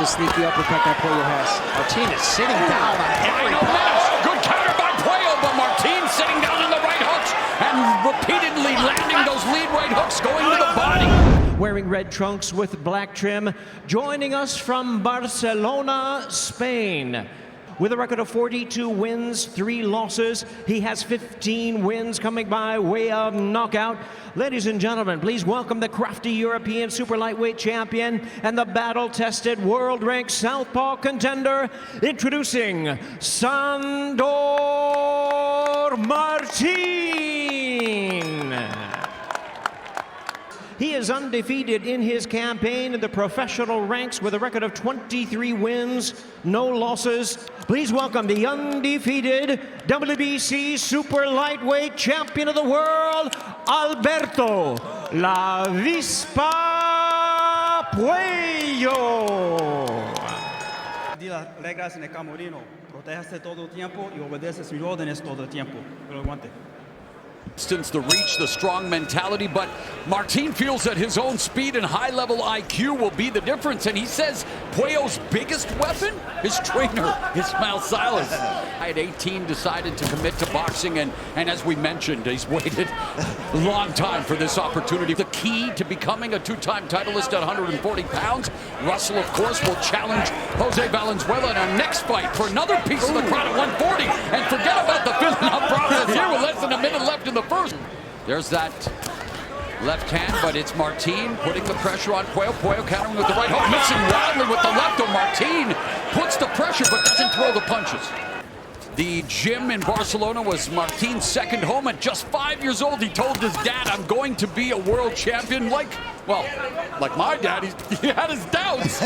the sneaky uppercut that Puello has. Martin is sitting down on every Good counter by Puello, but Martin sitting down on the right hooks and repeatedly landing those lead right hooks going to the body. Wearing red trunks with black trim, joining us from Barcelona, Spain. With a record of 42 wins, 3 losses, he has 15 wins coming by way of knockout. Ladies and gentlemen, please welcome the crafty European super lightweight champion and the battle-tested world-ranked southpaw contender, introducing Sandor Martin. He is undefeated in his campaign in the professional ranks with a record of 23 wins, no losses. Please welcome the undefeated WBC super lightweight champion of the world, Alberto La Vispa Puello. Di las reglas en el camerino. Protéjase todo el tiempo y obedece sus órdenes todo el tiempo. Pero aguante. The reach, the strong mentality, but Martin feels that his own speed and high-level IQ will be the difference, and he says Puello's biggest weapon, his trainer, Ismael Silas. At 18 decided to commit to boxing, and as we mentioned, he's waited a long time for this opportunity. The key to becoming a 2-time titleist at 140 pounds, Russell, of course, will challenge Jose Valenzuela in our next fight for another piece of the crown at 140, and forget about the filling-up process here with less than a minute left in the first. There's that left hand, but it's Martin putting the pressure on Puello. Puello countering with the right hook, missing wildly with the left. Martin puts the pressure but doesn't throw the punches. The gym in Barcelona was Martin's second home. At just 5 years old, he told his dad, "I'm going to be a world champion." Like my dad, he had his doubts,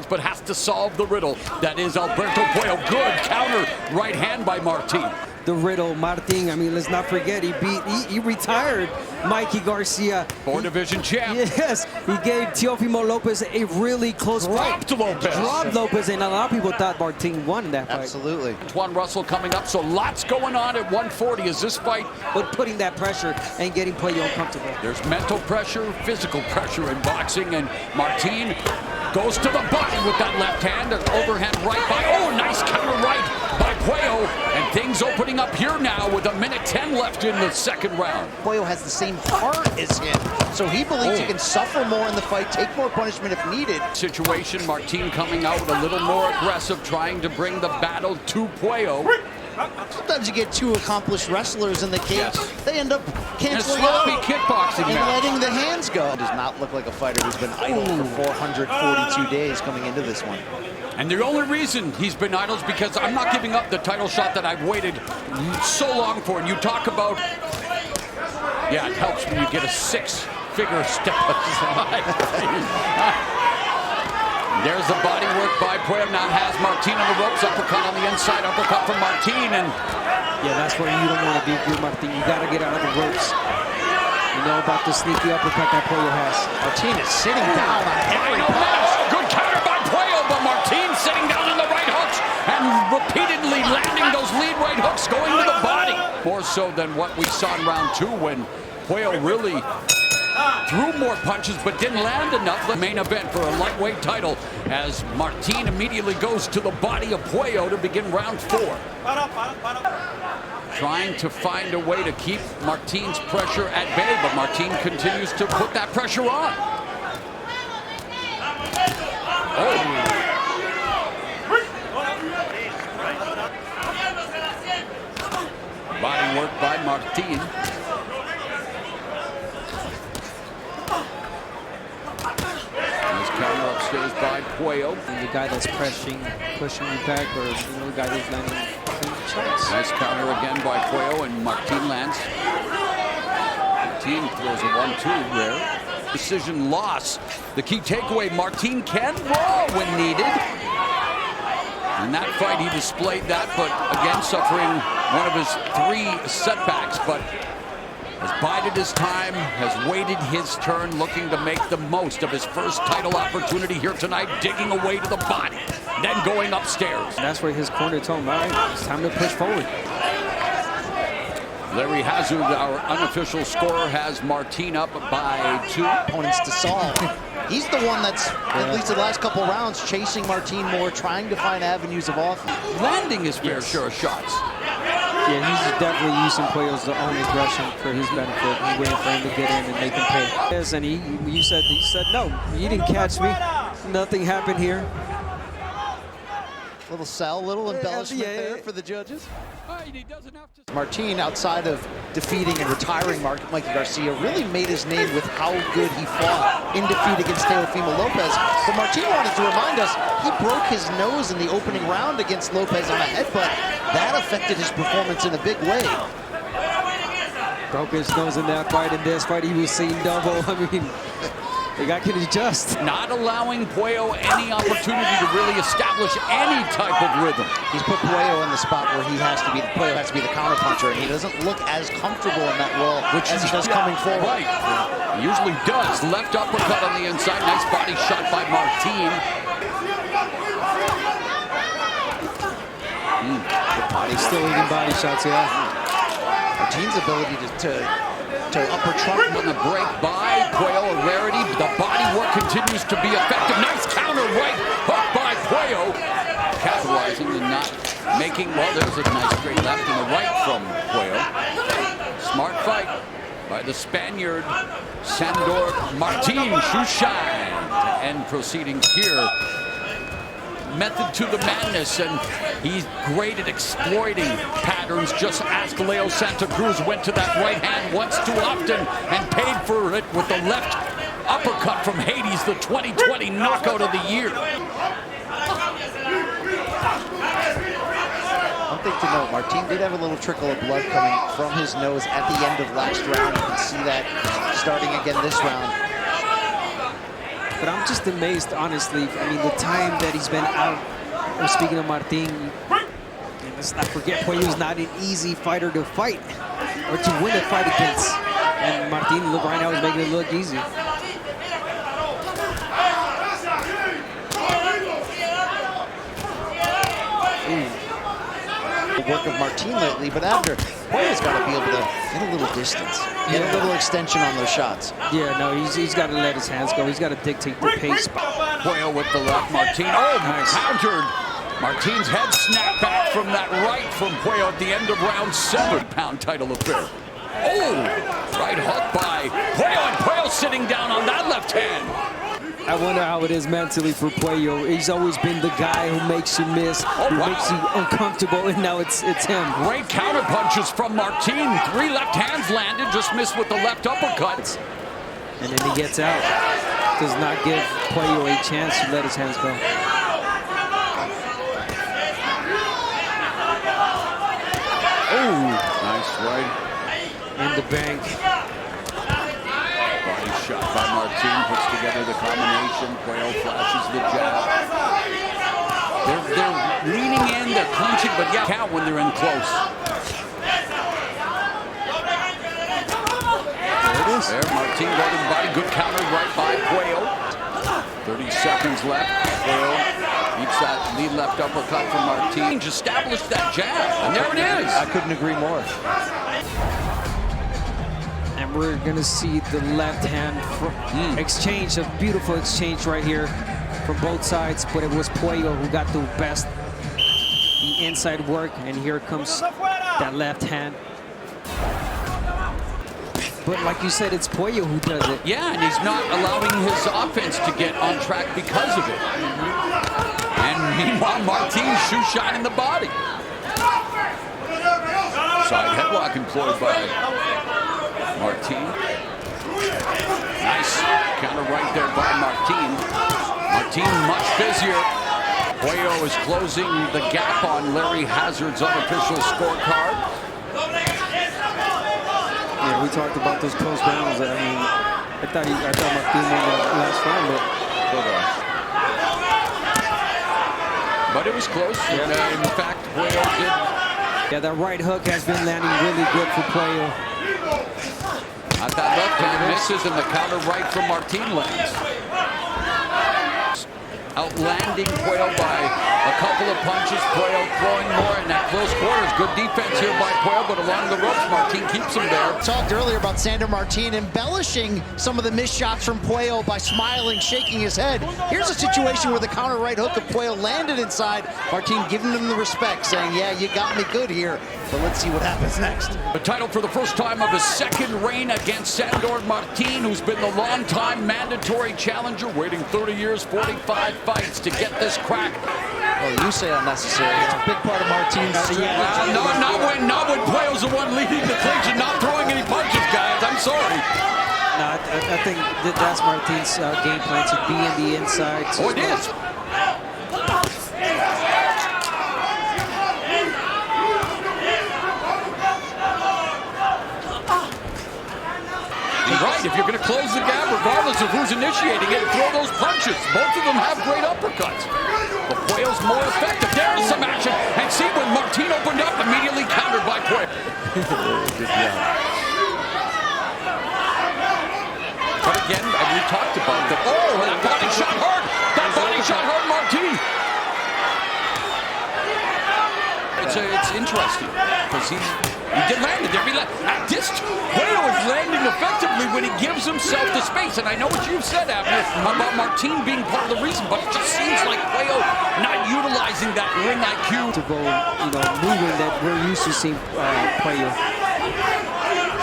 but has to solve the riddle. That is Alberto Puello. Good counter right hand by Martin. The riddle, Martin, I mean, let's not forget, he retired Mikey Garcia. 4-division champ. Yes, he gave Teofimo Lopez a really close fight. Dropped Lopez, and a lot of people thought Martin won that fight. Absolutely. Juan Russell coming up, so lots going on at 140 as this fight. But putting that pressure and getting Puello uncomfortable. There's mental pressure, physical pressure in boxing, and Martin goes to the body with that left hand, an overhand right by, nice counter right by Puello, and things opening up here now with 1:10 left in the second round. Puello has the same heart as him, so he believes he can suffer more in the fight, take more punishment if needed. Situation, Martin coming out a little more aggressive, trying to bring the battle to Puello. Sometimes you get two accomplished wrestlers in the cage, they end up canceling out kickboxing and letting the hands go. Does not look like a fighter who's been idle for 442 days coming into this one. And the only reason he's been idle is because I'm not giving up the title shot that I've waited so long for. And you talk about, it helps when you get a 6-figure step aside. There's the body work by Puello. Now has Martin on the ropes. Uppercut on the inside. Uppercut from Martin. And that's where you don't want to be good, Martin. You got to get out of the ropes. You know about the sneaky uppercut that Puello has. Martin is sitting down on every Good counter by Puello, but Martin sitting down on the right hooks and repeatedly landing those lead right hooks going to the body. More so than what we saw in round 2 when Puello really threw more punches but didn't land enough. The main event for a lightweight title as Martin immediately goes to the body of Puello to begin round 4. Trying to find a way to keep Martin's pressure at bay, but Martin continues to put that pressure on. Body work by Martin. Counter upstairs by Puello. And the guy that's pushing you back, or the guy that's landing shots. Nice counter again by Puello, and Martin lands. Martin throws a 1-2 there. Decision loss. The key takeaway, Martin can roll when needed. In that fight, he displayed that, but again, suffering one of his 3 setbacks. But has bided his time, has waited his turn, looking to make the most of his first title opportunity here tonight, digging away to the body, then going upstairs. And that's where his corner told him, all right, it's time to push forward. Larry Hazard, our unofficial scorer, has Martin up by 2. Opponents to solve. He's the one that's, at least the last couple rounds, chasing Martin more, trying to find avenues of offense. Landing his fair share of shots. Yeah, he's definitely using Puello's own aggression for his benefit. He's waiting for him to get in and make him pay. Yes, and he said, no, you didn't catch me. Nothing happened here. Little sell, little embellishment there for the judges. He doesn't have to. Martin, outside of defeating and retiring Mikey Garcia, really made his name with how good he fought in defeat against Teofimo Lopez. But Martin wanted to remind us, he broke his nose in the opening round against Lopez on a headbutt. That affected his performance in a big way. Broke his nose in that fight. In this fight, he was seeing double. I mean, the guy can adjust. Not allowing Puello any opportunity to really establish any type of rhythm. He's put Puello in the spot where Puello has to be the counterpuncher, and he doesn't look as comfortable in that role as he does coming forward. Right. He usually does. Left uppercut on the inside. Nice body shot by Martin. He's still eating body shots, yeah. Martin's ability to upper trump With a break by Puello, a rarity. The body work continues to be effective. Nice counter right hook by Puello. Capitalizing and not making, well, there's a nice straight left and a right from Puello. Smart fight by the Spaniard, Sandor Martin, shoe shine. To end proceedings here. Method to the madness, and he's great at exploiting patterns. Just ask Leo Santa Cruz. Went to that right hand once too often and paid for it with the left uppercut from Hades, the 2020 knockout of the year. One thing to note, Martin did have a little trickle of blood coming from his nose at the end of last round. You can see that starting again this round. But I'm just amazed, honestly. I mean, the time that he's been out. Speaking of Martin, let's not forget, Puello's not an easy fighter to fight or to win a fight against. And Martin, look, right now, is making it look easy. The work of Martin lately, but after, Puello's got to be able to get a little distance, get a little extension on those shots. Yeah, no, he's got to let his hands go. He's got to dictate the pace. Puello with the left, Martin. Oh, nice. Countered. Martin's head snapped back from that right from Puello at the end of round 7. Pound title affair. Oh, right hook by Puello, and Puello sitting down on that left hand. I wonder how it is mentally for Puello. He's always been the guy who makes you miss, who makes you uncomfortable, and now it's him. Great counter punches from Martin. 3 left hands landed, just missed with the left uppercut. And then he gets out. Does not give Puello a chance to let his hands go. Oh, nice right. In the bank. Body shot by Martin, puts together the combination. Puello flashes the jab. They're leaning in, they're clinching, but yeah, count when they're in close. There it is. There, Martin going to the body. Good counter right by Puello. 30 seconds left. Puello beats that lead left uppercut from Martin. Just established that jab, and there it is. I couldn't agree more. And we're going to see the left hand exchange, a beautiful exchange right here from both sides. But it was Puello who got the best, the inside work. And here comes that left hand. But like you said, it's Puello who does it. Yeah, and he's not allowing his offense to get on track because of it. And meanwhile, Martin's shoe shot in the body. Side headlock employed by Martin. Nice counter right there by Martin. Martin much busier. Puello is closing the gap on Larry Hazard's unofficial scorecard. Yeah, we talked about those close rounds. I mean, I thought Martin won the last round, but it was close. Yeah. In fact, Puello did. Yeah, that right hook has been landing really good for Puello. Not that left hand misses, and the counter right from Martin lands. Outlanding Puello by a couple of punches. Puello throwing more in that close quarters. Good defense here by Puello, but along the ropes, Martin keeps him there. Talked earlier about Sandor Martin embellishing some of the missed shots from Puello by smiling, shaking his head. Here's a situation where the counter right hook of Puello landed inside. Martin giving him the respect, saying, yeah, you got me good here, but let's see what happens next. The title for the first time of his second reign against Sandor Martin, who's been the longtime mandatory challenger, waiting 30 years, 45 fights to get this crack. Oh, you say unnecessary. It's a big part of Martin's strategy. Not when Puello's the one leading the clinch and not throwing any punches, guys. I'm sorry. No, I think that's Martin's game plan, to be in the inside. Oh, it is. Right, if you're going to close the gap, regardless of who's initiating it, throw those punches. Both of them have great uppercuts. But Puello's more effective. There's some action. And see, when Martin opened up, immediately countered by Puello. Good job. But again, we talked about that. Oh, that body shot hurt. That body shot hurt Martin. It's interesting because he did land it there. At this, Puello is landing effectively when he gives himself the space. And I know what you've said, Abner, about Martin being part of the reason, but it just seems like Puello not utilizing that ring IQ to go, moving that we're used to seeing Puello.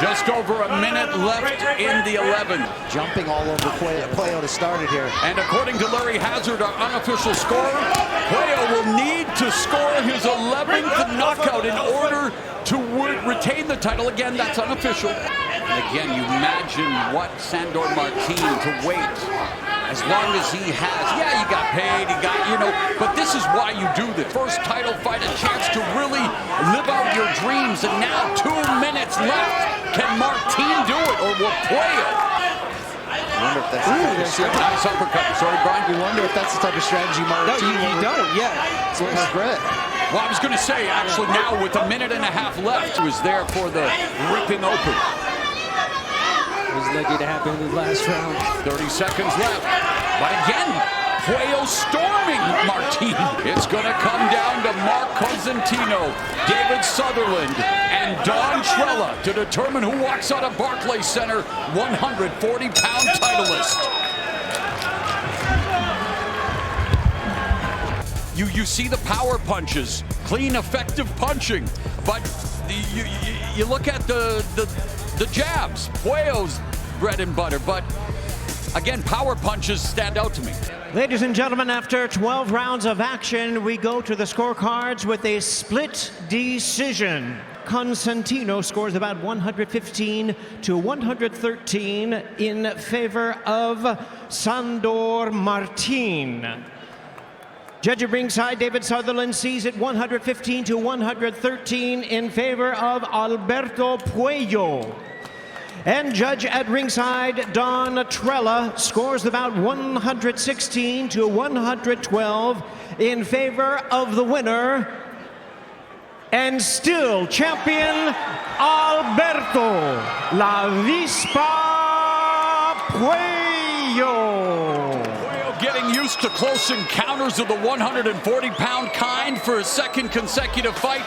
Just over a minute left in the 11. Jumping all over Puello to start it here. And according to Larry Hazard, our unofficial scorer, Puello will need to score his 11th knockout in order to retain the title. Again, that's unofficial. And again, you imagine what Sandor Martin to wait as long as he has. Yeah, you got paid, but this is why you do this. First title fight, a chance to really live out your dreams. And now 2 minutes left. Can Martin do it, or will Puello? I wonder if that's nice uppercut. Sorry, Brian. You wonder if that's the type of strategy Martin you don't, yeah. It's regret. Well, I was going to say, actually, now with a minute and a half left, he was there for the ripping open. It was lucky to happen in the last round. 30 seconds left. But again, Puello storming Martin. It's going to come down to Mark Cosentino, David Sutherland, and Don Trella to determine who walks out of Barclays Center 140-pound titleist. You see the power punches, clean, effective punching, but you look at the jabs, Puello's bread and butter, but again, power punches stand out to me. Ladies and gentlemen, after 12 rounds of action, we go to the scorecards with a split decision. Cosentino scores about 115 to 113 in favor of Sandor Martin. Judge at ringside, David Sutherland, sees it 115 to 113 in favor of Alberto Puello. And judge at ringside, Don Trella, scores about 116 to 112 in favor of the winner and still champion Alberto La Vispa Puello. Getting used to close encounters of the 140-pound kind for his second consecutive fight.